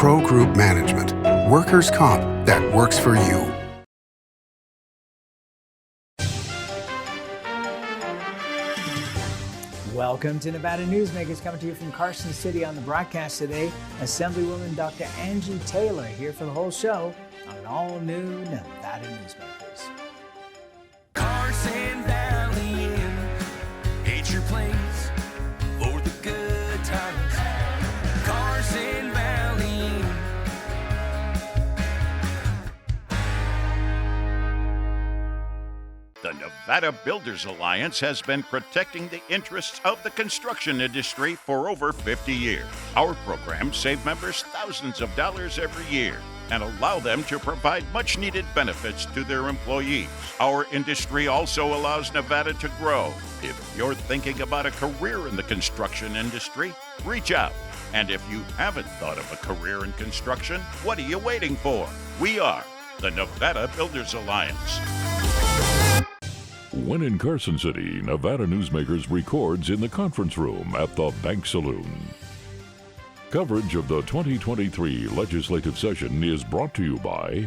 Pro Group Management, workers' comp that works for you. Welcome to Nevada Newsmakers, coming to you from Carson City. On the broadcast today, Assemblywoman Dr. Angie Taylor here for the whole show on an all-new Nevada Newsmakers. Carson Valley Inn, it's your place for the good times. Carson Valley Inn. The Nevada Builders Alliance has been protecting the interests of the construction industry for over 50 years. Our programs save members thousands of dollars every year and allow them to provide much-needed benefits to their employees. Our industry also allows Nevada to grow. If you're thinking about a career in the construction industry, reach out. And if you haven't thought of a career in construction, what are you waiting for? We are the Nevada Builders Alliance. When in Carson City, Nevada Newsmakers records in the conference room at the Bank Saloon. Coverage of the 2023 legislative session is brought to you by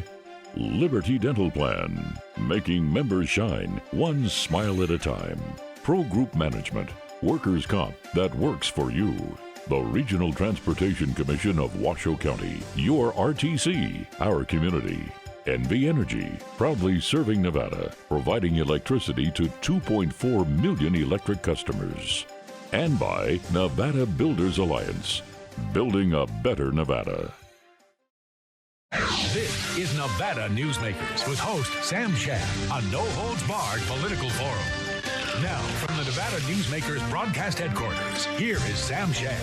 Liberty Dental Plan, making members shine one smile at a time. Pro Group Management, workers' comp that works for you. The Regional Transportation Commission of Washoe County, your RTC, our community. NV Energy, proudly serving Nevada, providing electricity to 2.4 million electric customers. And by Nevada Builders Alliance, building a better Nevada. This is Nevada Newsmakers with host Sam Shad, a no-holds-barred political forum. Now, from the Nevada Newsmakers broadcast headquarters, here is Sam Shad.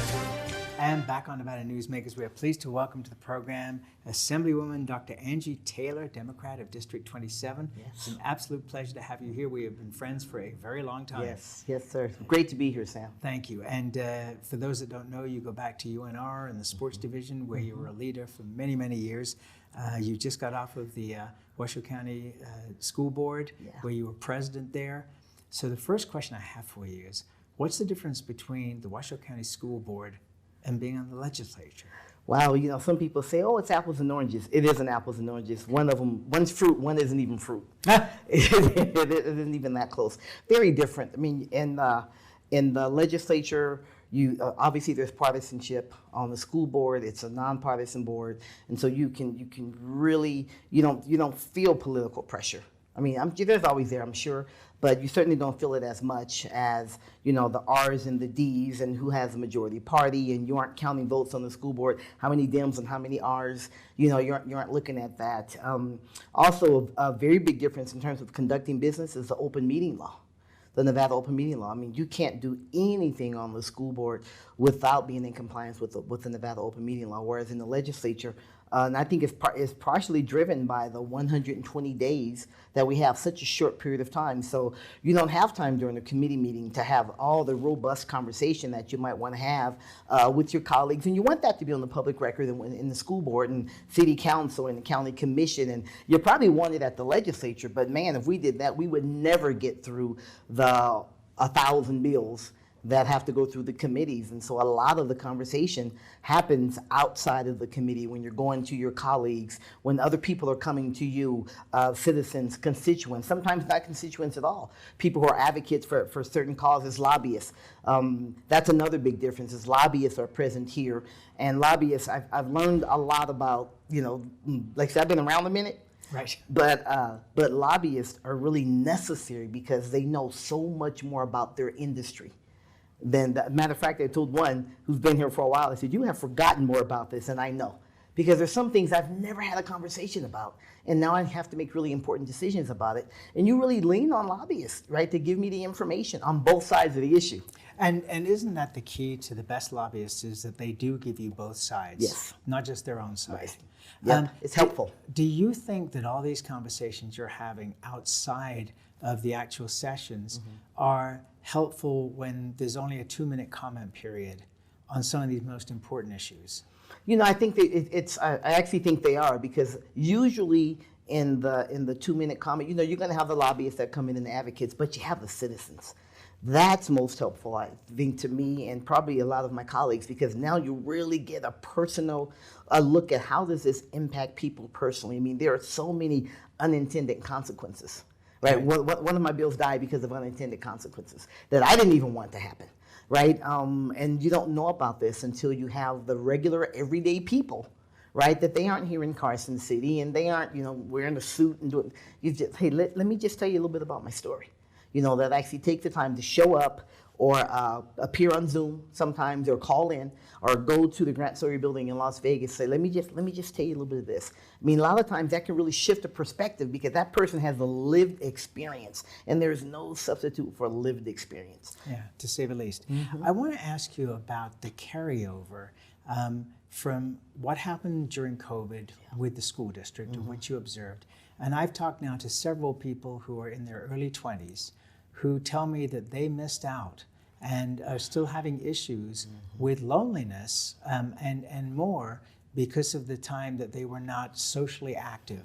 And back on Nevada Newsmakers, we are pleased to welcome to the program Assemblywoman Dr. Angie Taylor, Democrat of District 27. Yes. It's an absolute pleasure to have you here. We have been friends for a very long time. Yes, sir. Great to be here, Sam. Thank you. And for those that don't know, you go back to UNR in the sports division, where you were a leader for many, many years. You just got off of the Washoe County School Board, where you were president there. So the first question I have for you is, what's the difference between the Washoe County School Board and being on the legislature? Wow, some people say, oh, it's apples and oranges. It isn't apples and oranges. One's fruit, one isn't even fruit. It isn't even that close. Very different. I mean, in the legislature, obviously there's partisanship. On the school board, it's a nonpartisan board, and so you can really, you don't feel political pressure. I mean, there's always there, I'm sure, but you certainly don't feel it as much as, the R's and the D's and who has the majority party, and you aren't counting votes on the school board, how many Dems and how many R's, you aren't looking at that. Also, a very big difference in terms of conducting business is the open meeting law, the Nevada open meeting law. I mean, you can't do anything on the school board without being in compliance with the Nevada open meeting law, whereas in the legislature, and I think it's partially driven by the 120 days that we have, such a short period of time. So you don't have time during a committee meeting to have all the robust conversation that you might want to have with your colleagues. And you want that to be on the public record in the school board and city council and the county commission. And you probably want it at the legislature. But man, if we did that, we would never get through the 1,000 bills that have to go through the committees. And so a lot of the conversation happens outside of the committee when you're going to your colleagues, when other people are coming to you, citizens, constituents, sometimes not constituents at all, people who are advocates for certain causes, lobbyists. That's another big difference, is lobbyists are present here. And lobbyists, I've learned a lot about, like I said, I've been around a minute. Right. But lobbyists are really necessary because they know so much more about their industry. Matter of fact, I told one who's been here for a while, I said, you have forgotten more about this than I know. Because there's some things I've never had a conversation about, and now I have to make really important decisions about it. And you really lean on lobbyists, right, to give me the information on both sides of the issue. And isn't that the key to the best lobbyists, is that they do give you both sides, yes, not just their own side. Right. Yeah, it's helpful. Do you think that all these conversations you're having outside of the actual sessions are helpful when there's only a 2-minute comment period on some of these most important issues? I think that I actually think they are, because usually in the 2-minute comment, you're going to have the lobbyists that come in and the advocates, but you have the citizens. That's most helpful, I think, to me and probably a lot of my colleagues, because now you really get a personal look at how does this impact people personally. I mean, there are so many unintended consequences, right? One of my bills died because of unintended consequences that I didn't even want to happen, right? And you don't know about this until you have the regular, everyday people, right? That they aren't here in Carson City and they aren't, wearing a suit and doing, hey, let me just tell you a little bit about my story. That actually take the time to show up or appear on Zoom sometimes, or call in, or go to the Grant Sawyer building in Las Vegas, say, let me just tell you a little bit of this. I mean, a lot of times that can really shift the perspective because that person has a lived experience, and there's no substitute for lived experience. Yeah, to say the least. I want to ask you about the carryover from what happened during COVID with the school district and what you observed. And I've talked now to several people who are in their early 20s who tell me that they missed out and are still having issues with loneliness and more because of the time that they were not socially active.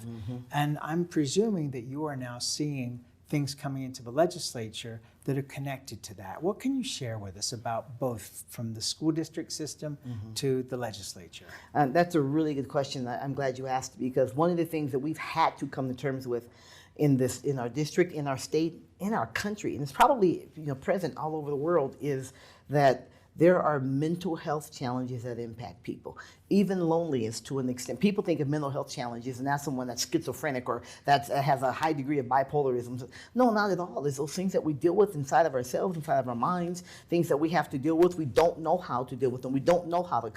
And I'm presuming that you are now seeing things coming into the legislature that are connected to that. What can you share with us about both from the school district system to the legislature? That's a really good question. I'm glad you asked, because one of the things that we've had to come to terms with in our district, in our state, in our country, and it's probably present all over the world, is that there are mental health challenges that impact people. Even loneliness to an extent. People think of mental health challenges and that's someone that's schizophrenic or that has a high degree of bipolarism. No, not at all. It's those things that we deal with inside of ourselves, inside of our minds, things that we have to deal with. We don't know how to deal with them. We don't know how to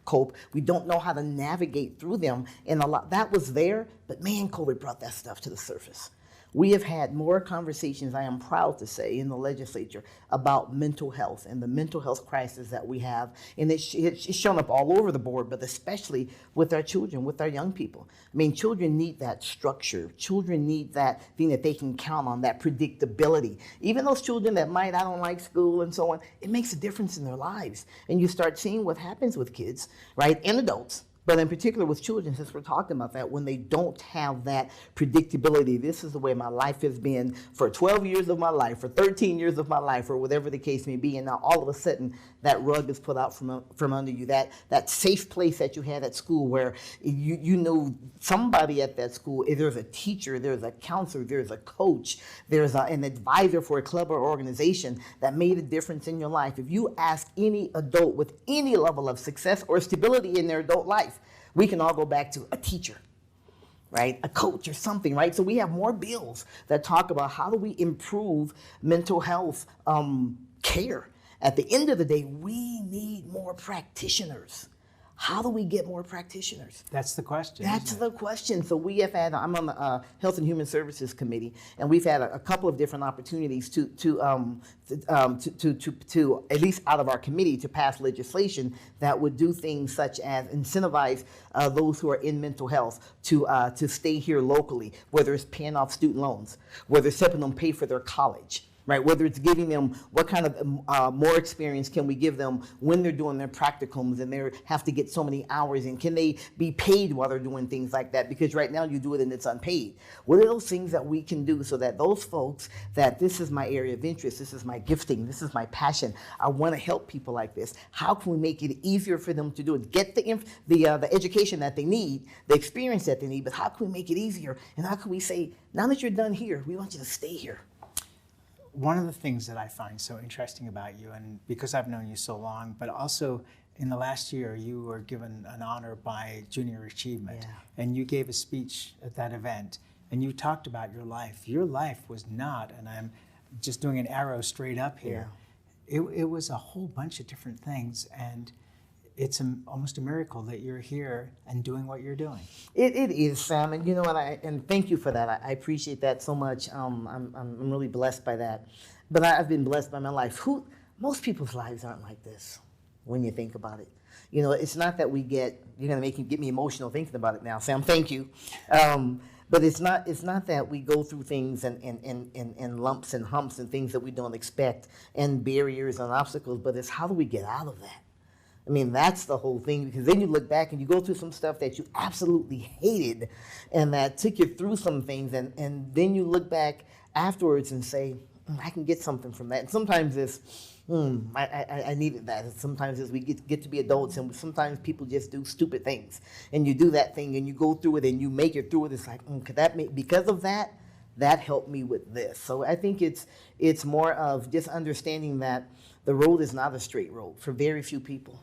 cope. We don't know how to navigate through them. And a lot that was there, but man, COVID brought that stuff to the surface. We have had more conversations, I am proud to say, in the legislature about mental health and the mental health crisis that we have. And it's shown up all over the board, but especially with our children, with our young people. I mean, children need that structure. Children need that thing that they can count on, that predictability. Even those children that I don't like school and so on, it makes a difference in their lives. And you start seeing what happens with kids, right, and adults. But in particular with children, since we're talking about that, when they don't have that predictability, this is the way my life has been for 12 years of my life, for 13 years of my life, or whatever the case may be, and now all of a sudden that rug is put out from under you, that safe place that you had at school where you know somebody at that school, if there's a teacher, there's a counselor, there's a coach, there's an advisor for a club or organization that made a difference in your life. If you ask any adult with any level of success or stability in their adult life, we can all go back to a teacher, right? A coach or something, right? So we have more bills that talk about how do we improve mental health care. At the end of the day, we need more practitioners. How do we get more practitioners? That's the question. That's the question. So we have had, I'm on the Health and Human Services Committee, and we've had a couple of different opportunities to at least out of our committee to pass legislation that would do things such as incentivize those who are in mental health to stay here locally, whether it's paying off student loans, whether it's helping them pay for their college. Right, whether it's giving them what kind of more experience can we give them when they're doing their practicums and they have to get so many hours in. Can they be paid while they're doing things like that? Because right now you do it and it's unpaid. What are those things that we can do so that those folks that this is my area of interest, this is my gifting, this is my passion, I want to help people like this. How can we make it easier for them to do it? Get the education that they need, the experience that they need, but how can we make it easier? And how can we say, now that you're done here, we want you to stay here? One of the things that I find so interesting about you, and because I've known you so long, but also in the last year, you were given an honor by Junior Achievement, and you gave a speech at that event, and you talked about your life. Your life was not, and I'm just doing an arrow straight up here, it was a whole bunch of different things, and it's almost a miracle that you're here and doing what you're doing. It is, Sam, and and thank you for that. I appreciate that so much. I'm really blessed by that. But I've been blessed by my life. Most people's lives aren't like this when you think about it. It's not that you're gonna get me emotional thinking about it now, Sam. Thank you. But it's not that we go through things and lumps and humps and things that we don't expect and barriers and obstacles, but it's how do we get out of that? I mean, that's the whole thing, because then you look back and you go through some stuff that you absolutely hated and that took you through some things, and then you look back afterwards and say, I can get something from that. And sometimes it's, I needed that. And sometimes as we get to be adults, and sometimes people just do stupid things. And you do that thing, and you go through it, and you make it through it. It's like, could that make, because of that, that helped me with this. So I think it's more of just understanding that the road is not a straight road for very few people,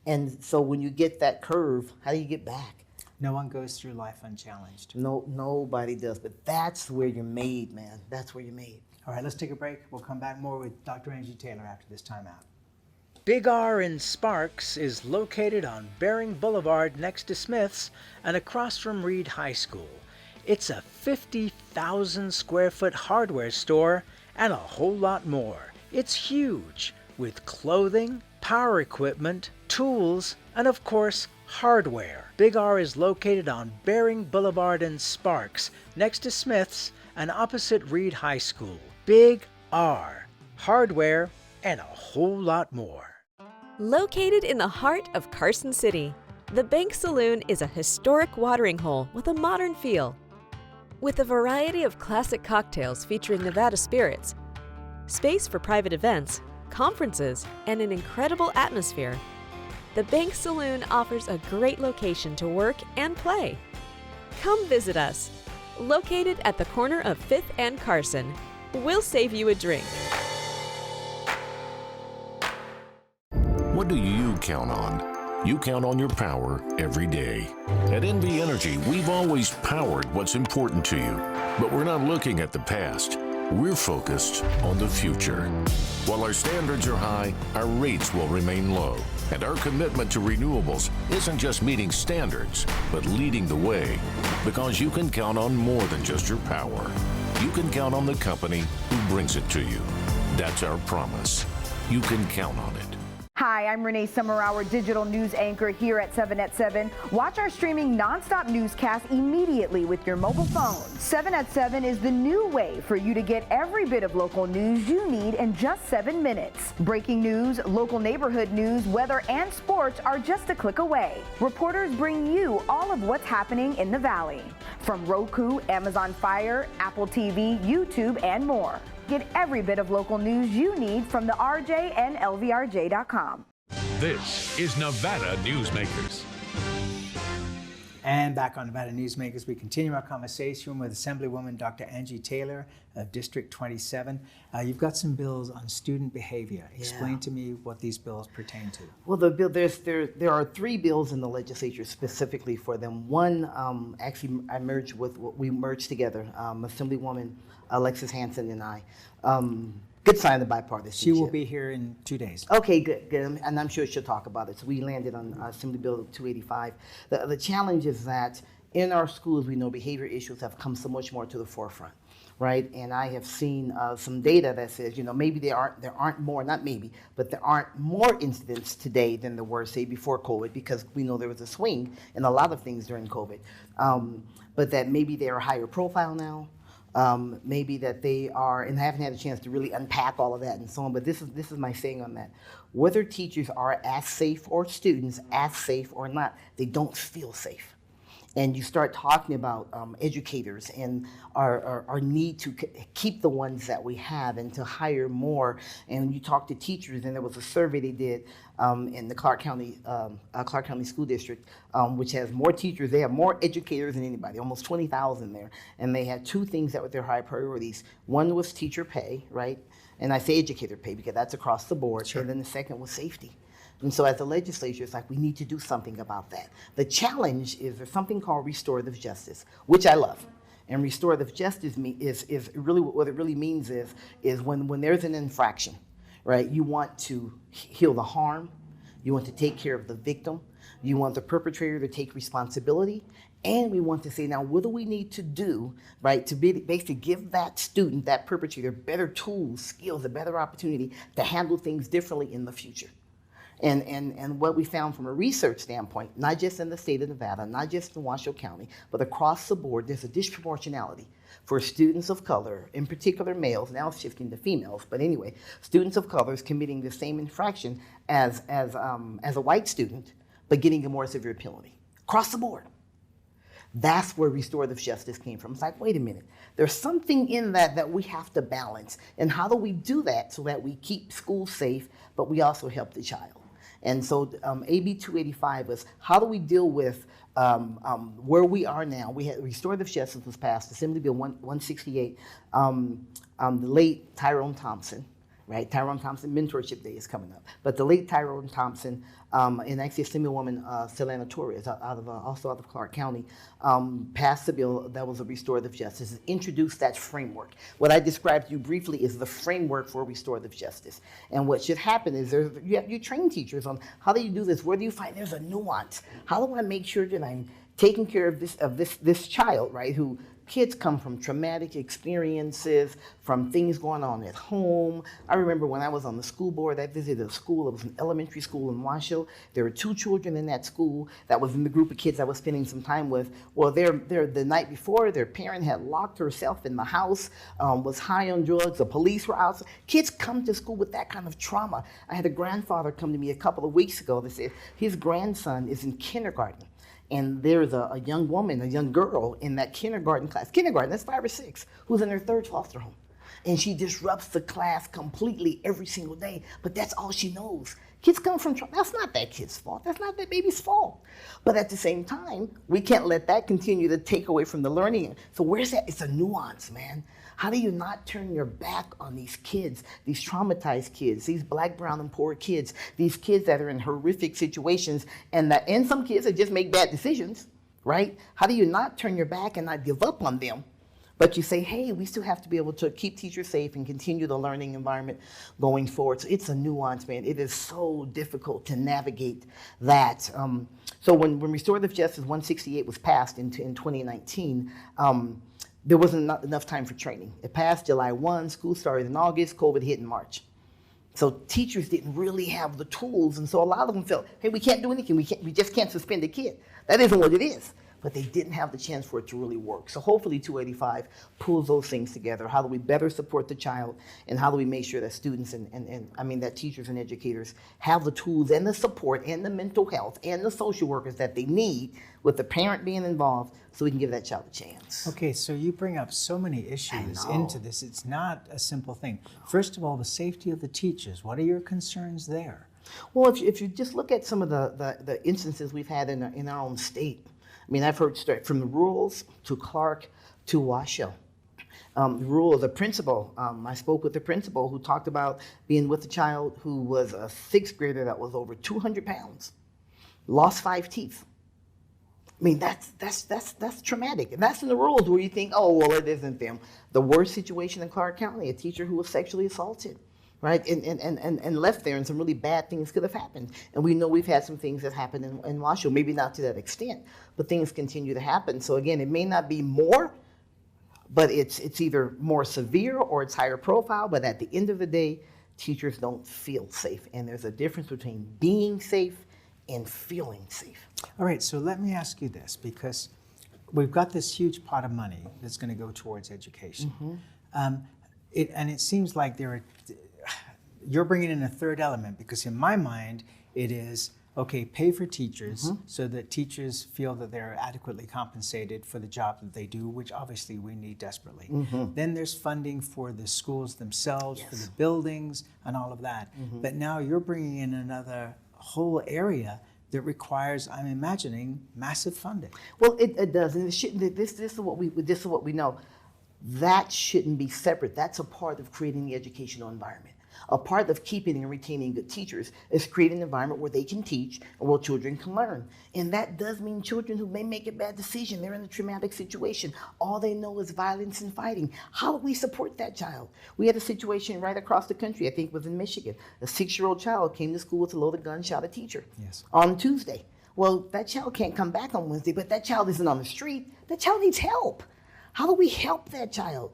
And so when you get that curve, how do you get back? No one goes through life unchallenged. No, nobody does, but that's where you're made, man. That's where you're made. All right, let's take a break. We'll come back more with Dr. Angie Taylor after this timeout. Big R in Sparks is located on Bering Boulevard next to Smith's and across from Reed High School. It's a 50,000 square foot hardware store and a whole lot more. It's huge with clothing, power equipment, tools, and of course, hardware. Big R is located on Bering Boulevard in Sparks, next to Smith's and opposite Reed High School. Big R, hardware, and a whole lot more. Located in the heart of Carson City, the Bank Saloon is a historic watering hole with a modern feel. With a variety of classic cocktails featuring Nevada spirits, space for private events, conferences, and an incredible atmosphere, the Bank Saloon offers a great location to work and play. Come visit us. Located at the corner of 5th and Carson, we'll save you a drink. What do you count on? You count on your power every day. At NV Energy, we've always powered what's important to you, but we're not looking at the past. We're focused on the future. While our standards are high, our rates will remain low. And our commitment to renewables isn't just meeting standards, but leading the way. Because you can count on more than just your power. You can count on the company who brings it to you. That's our promise. You can count on it. Hi, I'm Renee Summerhour, digital news anchor here at 7 at 7. Watch our streaming nonstop newscast immediately with your mobile phone. 7 at 7 is the new way for you to get every bit of local news you need in just 7 minutes. Breaking news, local neighborhood news, weather, and sports are just a click away. Reporters bring you all of what's happening in the Valley. From Roku, Amazon Fire, Apple TV, YouTube, and more. Get every bit of local news you need from the RJ and LVRJ.com. This is Nevada Newsmakers. And back on Nevada Newsmakers, we continue our conversation with Assemblywoman Dr. Angie Taylor of District 27. You've got some bills on student behavior. Explain to me what these bills pertain to. Well, the bill, there are 3 bills in the legislature specifically for them. One, actually, we merged together, Assemblywoman Alexis Hansen and I. Good sign of bipartisanship. She will be here in 2 days. Okay, good. And I'm sure she'll talk about it. So we landed on Assembly Bill 285. The challenge is that in our schools, we know behavior issues have come so much more to the forefront, right? And I have seen some data that says, maybe there aren't more, not maybe, but there aren't more incidents today than there were, say, before COVID, because we know there was a swing in a lot of things during COVID. But that maybe they are higher profile now. Maybe that they are, and I haven't had a chance to really unpack all of that and so on, but this is my saying on that. Whether teachers are as safe or students as safe or not, they don't feel safe. And you start talking about educators and our need to keep the ones that we have and to hire more. And you talk to teachers, and there was a survey they did in the Clark County School District, which has more teachers. They have more educators than anybody, almost 20,000 there. And they had 2 things that were their high priorities. One was teacher pay, right? And I say educator pay because that's across the board. Sure. And then the second was safety. And so as a legislature, it's like we need to do something about that. The challenge is there's something called restorative justice, which I love. And restorative justice is really what it really means is when there's an infraction, right? You want to heal the harm, you want to take care of the victim, you want the perpetrator to take responsibility, and we want to say, now, what do we need to do, right, to basically give that student, that perpetrator, better tools, skills, a better opportunity to handle things differently in the future. And what we found from a research standpoint, not just in the state of Nevada, not just in Washoe County, but across the board, there's a disproportionality for students of color, in particular males, now it's shifting to females, but anyway, students of color is committing the same infraction as a white student, but getting a more severe penalty, across the board. That's where restorative justice came from. It's like, wait a minute, there's something in that we have to balance. And how do we do that so that we keep schools safe, but we also help the child? And so AB 285 was, how do we deal with where we are now? We had restorative justice was passed, Assembly Bill 168. The late Tyrone Thompson, right? Tyrone Thompson Mentorship Day is coming up. But the late Tyrone Thompson, and actually Assemblywoman Selena Torres, also out of Clark County, passed a bill that was a restorative justice, and introduced that framework. What I described to you briefly is the framework for restorative justice. And what should happen is you train teachers on how do you do this? Where do you find there's a nuance? How do I make sure that I'm taking care of this child, right, who kids come from traumatic experiences, from things going on at home. I remember when I was on the school board, I visited a school. It was an elementary school in Washoe. There were 2 children in that school that was in the group of kids I was spending some time with. Well, the night before, their parent had locked herself in the house, was high on drugs. The police were out. Kids come to school with that kind of trauma. I had a grandfather come to me a couple of weeks ago that said his grandson is in kindergarten. And there's a young woman, a young girl in that kindergarten class, that's 5 or 6, who's in her 3rd foster home. And she disrupts the class completely every single day, but that's all she knows. Kids come from trauma. That's not that kid's fault. That's not that baby's fault. But at the same time, we can't let that continue to take away from the learning. So where's that? It's a nuance, man. How do you not turn your back on these kids, these traumatized kids, these black, brown, and poor kids, these kids that are in horrific situations, and some kids that just make bad decisions, right? How do you not turn your back and not give up on them? But you say, hey, we still have to be able to keep teachers safe and continue the learning environment going forward. So it's a nuance, man. It is so difficult to navigate that. So when Restorative Justice 168 was passed in 2019, there wasn't enough time for training. It passed July 1, school started in August, COVID hit in March. So teachers didn't really have the tools, and so a lot of them felt, hey, we can't do anything. We just can't suspend a kid. That isn't what it is. But they didn't have the chance for it to really work. So hopefully 285 pulls those things together. How do we better support the child, and how do we make sure that students that teachers and educators have the tools and the support and the mental health and the social workers that they need, with the parent being involved, so we can give that child a chance. Okay, so you bring up so many issues into this. It's not a simple thing. First of all, the safety of the teachers. What are your concerns there? Well, if you just look at some of the instances we've had in our own state, I mean, I've heard straight from the rurals to Clark to Washoe. The principal, I spoke with the principal who talked about being with a child who was a 6th grader that was over 200 pounds, lost 5 teeth. I mean, that's traumatic. And that's in the rurals where you think, oh, well, it isn't them. The worst situation in Clark County, a teacher who was sexually assaulted, right, and left there, and some really bad things could have happened. And we know we've had some things that happened in Washoe, maybe not to that extent, but things continue to happen. So again, it may not be more, but it's either more severe or it's higher profile, but at the end of the day, teachers don't feel safe. And there's a difference between being safe and feeling safe. All right, so let me ask you this, because we've got this huge pot of money that's going to go towards education. Mm-hmm. It seems like you're bringing in a third element, because in my mind, it is, okay, pay for teachers, mm-hmm. so that teachers feel that they're adequately compensated for the job that they do, which obviously we need desperately. Mm-hmm. Then there's funding for the schools themselves, yes. for the buildings and all of that. Mm-hmm. But now you're bringing in another whole area that requires, I'm imagining, massive funding. Well, it does, and this is what we know. That shouldn't be separate. That's a part of creating the educational environment. A part of keeping and retaining good teachers is creating an environment where they can teach and where children can learn. And that does mean children who may make a bad decision, they're in a traumatic situation, all they know is violence and fighting. How do we support that child? We had a situation right across the country, I think it was in Michigan. A 6-year-old child came to school with a loaded gun, shot a teacher on Tuesday. Well, that child can't come back on Wednesday, but that child isn't on the street. That child needs help. How do we help that child?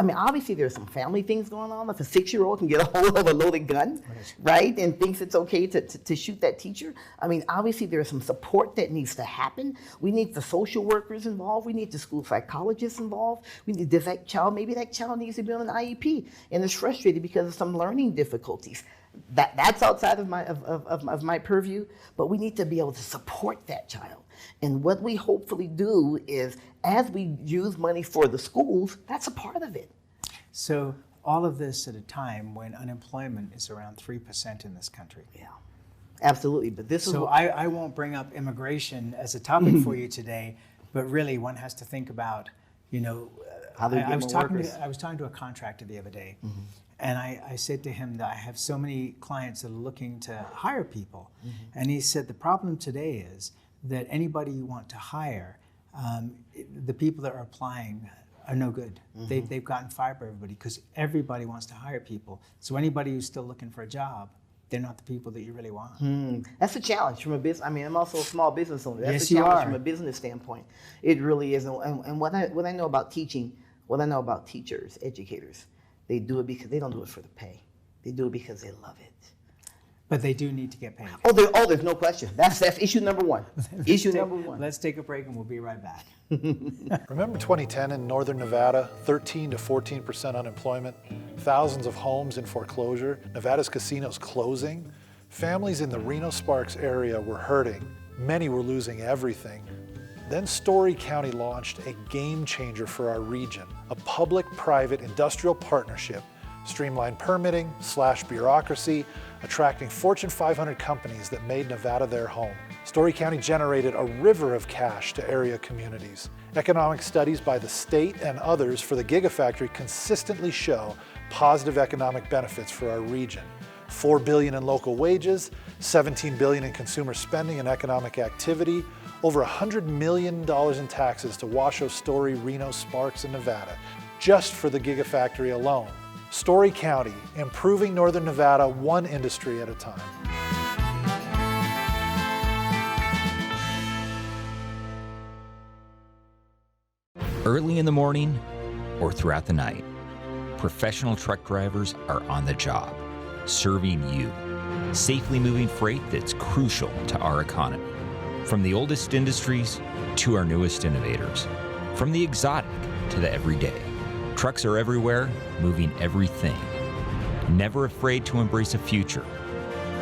Obviously there's some family things going on. If a 6-year-old can get a hold of a loaded gun, right, and thinks it's okay to shoot that teacher, obviously there's some support that needs to happen. We need the social workers involved. We need the school psychologists involved. Maybe that child needs to be on an IEP and is frustrated because of some learning difficulties. that's outside of my purview, but we need to be able to support that child. And what we hopefully do is, as we use money for the schools, that's a part of it. So all of this at a time when unemployment is around 3% in this country. Yeah, absolutely. But this is so I won't bring up immigration as a topic for you today, but really one has to think about, you know, how I was talking to a contractor the other day, and I said to him that I have so many clients that are looking to hire people, and he said the problem today is that anybody you want to hire, the people that are applying are no good. They've gotten fired by everybody because everybody wants to hire people. So anybody who's still looking for a job, they're not the people that you really want. That's a challenge from a business. I mean, I'm also a small business owner. That's Yes, a you challenge are. from a business standpoint. It really is. And what I know about teaching, what I know about teachers, educators, they do it because they don't do it for the pay. They do it because they love it. But they do need to get paid. There's no question. That's issue number one. Issue number one. Let's take a break and we'll be right back. Remember 2010 in northern Nevada, 13 to 14% unemployment, thousands of homes in foreclosure, Nevada's casinos closing? Families in the Reno-Sparks area were hurting. Many were losing everything. Then Story County launched a game changer for our region, a public-private industrial partnership, streamlined permitting, slashed bureaucracy, attracting Fortune 500 companies that made Nevada their home. Story County generated a river of cash to area communities. Economic studies by the state and others for the Gigafactory consistently show positive economic benefits for our region. $4 billion in local wages, $17 billion in consumer spending and economic activity, over $100 million in taxes to Washoe, Story, Reno, Sparks, and Nevada, just for the Gigafactory alone. Story County, improving northern Nevada one industry at a time. Early in the morning or throughout the night, professional truck drivers are on the job, serving you, safely moving freight that's crucial to our economy. From the oldest industries to our newest innovators, from the exotic to the everyday. Trucks are everywhere, moving everything. Never afraid to embrace a future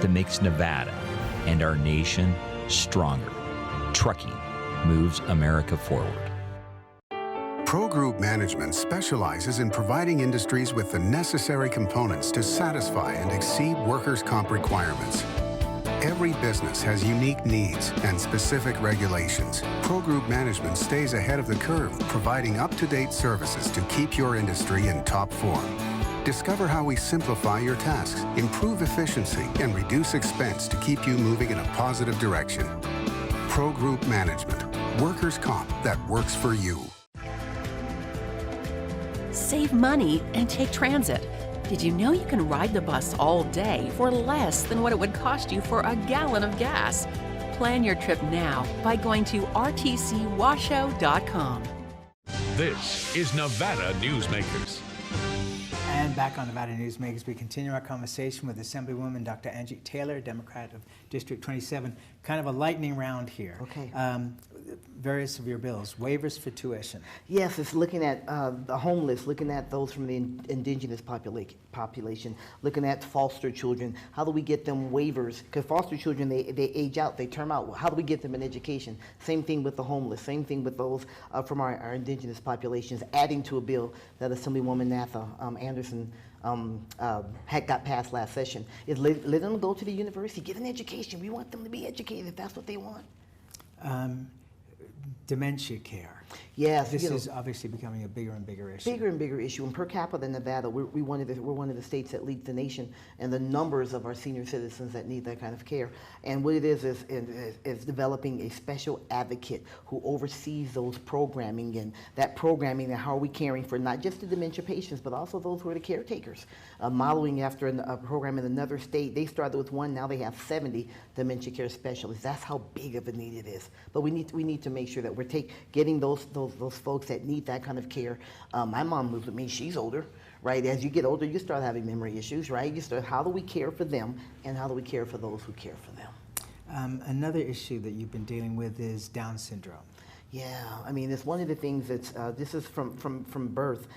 that makes Nevada and our nation stronger. Trucking moves America forward. Pro Group Management specializes in providing industries with the necessary components to satisfy and exceed workers' comp requirements. Every business has unique needs and specific regulations. Pro Group Management stays ahead of the curve, providing up-to-date services to keep your industry in top form. Discover how we simplify your tasks, improve efficiency, and reduce expense to keep you moving in a positive direction. Pro Group Management, workers' comp that works for you. Save money and take transit. Did you know you can ride the bus all day for less than what it would cost you for a gallon of gas? Plan your trip now by going to rtcwashoe.com. This is Nevada Newsmakers. And back on Nevada Newsmakers, we continue our conversation with Assemblywoman Dr. Angie Taylor, Democrat of District 27. Kind of a lightning round here. Okay. Various of your bills, waivers for tuition. Yes, it's looking at the homeless, looking at those from the indigenous population, looking at foster children. How do we get them waivers? Because foster children, they age out, they term out. How do we get them an education? Same thing with the homeless, same thing with those from our indigenous populations, adding to a bill that Assemblywoman Anderson had got passed last session, is let them go to the university, get an education. We want them to be educated if that's what they want. Dementia care. Yes, This is obviously becoming a bigger and bigger issue. Bigger and bigger issue. And per capita in Nevada, we're one of the states that leads the nation in the numbers of our senior citizens that need that kind of care. And what it is developing a special advocate who oversees those programming, and that programming and how are we caring for not just the dementia patients, but also those who are the caretakers. Modeling after a program in another state, they started with one, now they have 70 dementia care specialists. That's how big of a need it is. But we need to make sure that we're getting those folks that need that kind of care. My mom lives with me, she's older, right? As you get older, you start having memory issues, right? You start, how do we care for them, and how do we care for those who care for them? Another issue that you've been dealing with is Down syndrome. Yeah, I mean, it's one of the things that's, this is from birth.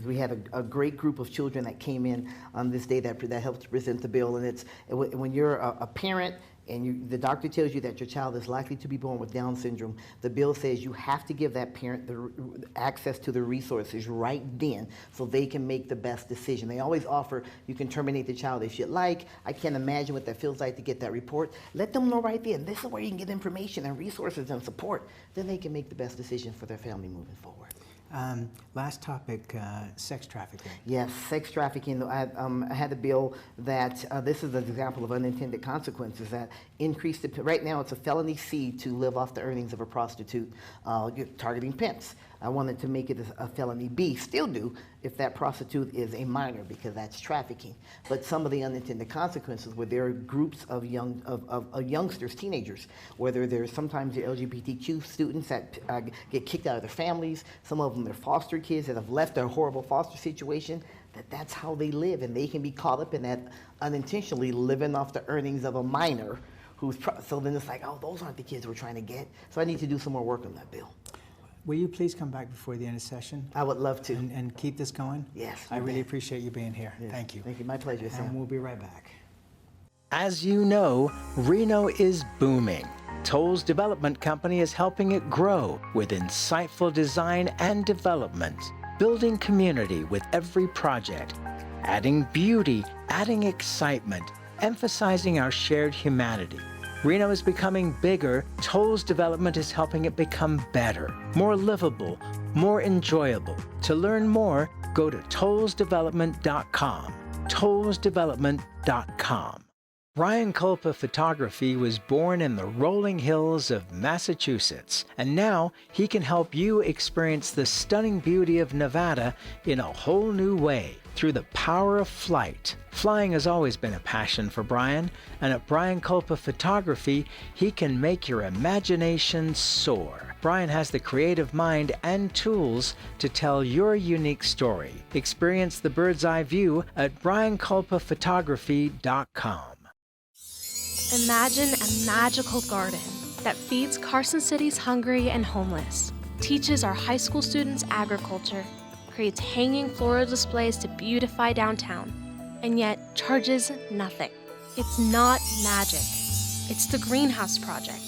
We had a great group of children that came in on this day that helped to present the bill. And when you're a parent and the doctor tells you that your child is likely to be born with Down syndrome, the bill says you have to give that parent the access to the resources right then so they can make the best decision. They always offer, you can terminate the child if you'd like. I can't imagine what that feels like to get that report. Let them know right then. This is where you can get information and resources and support. Then they can make the best decision for their family moving forward. Last topic, sex trafficking. Yes, sex trafficking. I had a bill that, this is an example of unintended consequences that increased, right now it's a felony C to live off the earnings of a prostitute targeting pimps. I wanted to make it a felony B, still do, if that prostitute is a minor, because that's trafficking. But some of the unintended consequences where there are groups of youngsters, teenagers, whether there's sometimes the LGBTQ students that get kicked out of their families, some of them they're foster kids that have left a horrible foster situation, that's how they live, and they can be caught up in that unintentionally living off the earnings of a minor so then it's like, oh, those aren't the kids we're trying to get. So I need to do some more work on that bill. Will you please come back before the end of session? I would love to. And keep this going? Yes. I really appreciate you being here. Yes. Thank you. Thank you. My pleasure, Sam. And we'll be right back. As you know, Reno is booming. Toll's development company is helping it grow with insightful design and development, building community with every project, adding beauty, adding excitement, emphasizing our shared humanity. Reno is becoming bigger. Toll's development is helping it become better, more livable, more enjoyable. To learn more, go to tollsdevelopment.com. tollsdevelopment.com. Brian Culpa Photography was born in the rolling hills of Massachusetts, and now he can help you experience the stunning beauty of Nevada in a whole new way through the power of flight. Flying has always been a passion for Brian, and at Brian Culpa Photography, he can make your imagination soar. Brian has the creative mind and tools to tell your unique story. Experience the bird's eye view at brianculpaphotography.com. Imagine a magical garden that feeds Carson City's hungry and homeless, teaches our high school students agriculture, creates hanging floral displays to beautify downtown, and yet charges nothing. It's not magic. It's the Greenhouse Project.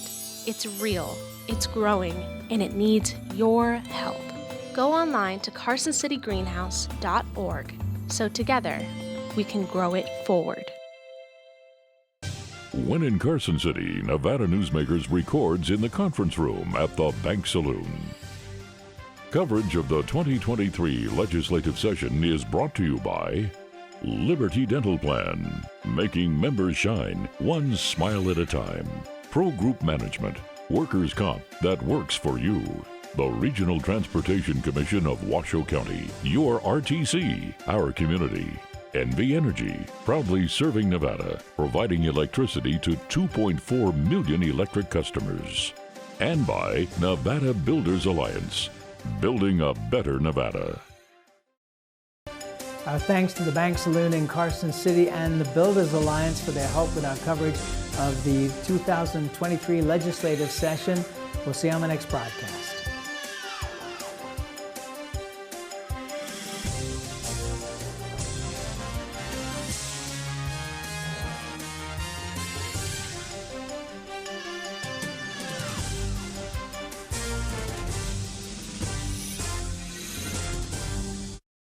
It's real, it's growing, and it needs your help. Go online to carsоncitygreenhouse.org so together we can grow it forward. When in Carson City, Nevada Newsmakers records in the conference room at the Bank Saloon. Coverage of the 2023 legislative session is brought to you by Liberty Dental Plan, making members shine one smile at a time. Pro Group Management, workers' comp that works for you. The Regional Transportation Commission of Washoe County, your RTC, our community. NV Energy, proudly serving Nevada, providing electricity to 2.4 million electric customers. And by Nevada Builders Alliance, building a better Nevada. Our thanks to the Bank Saloon in Carson City and the Builders Alliance for their help with our coverage of the 2023 legislative session. We'll see you on the next broadcast.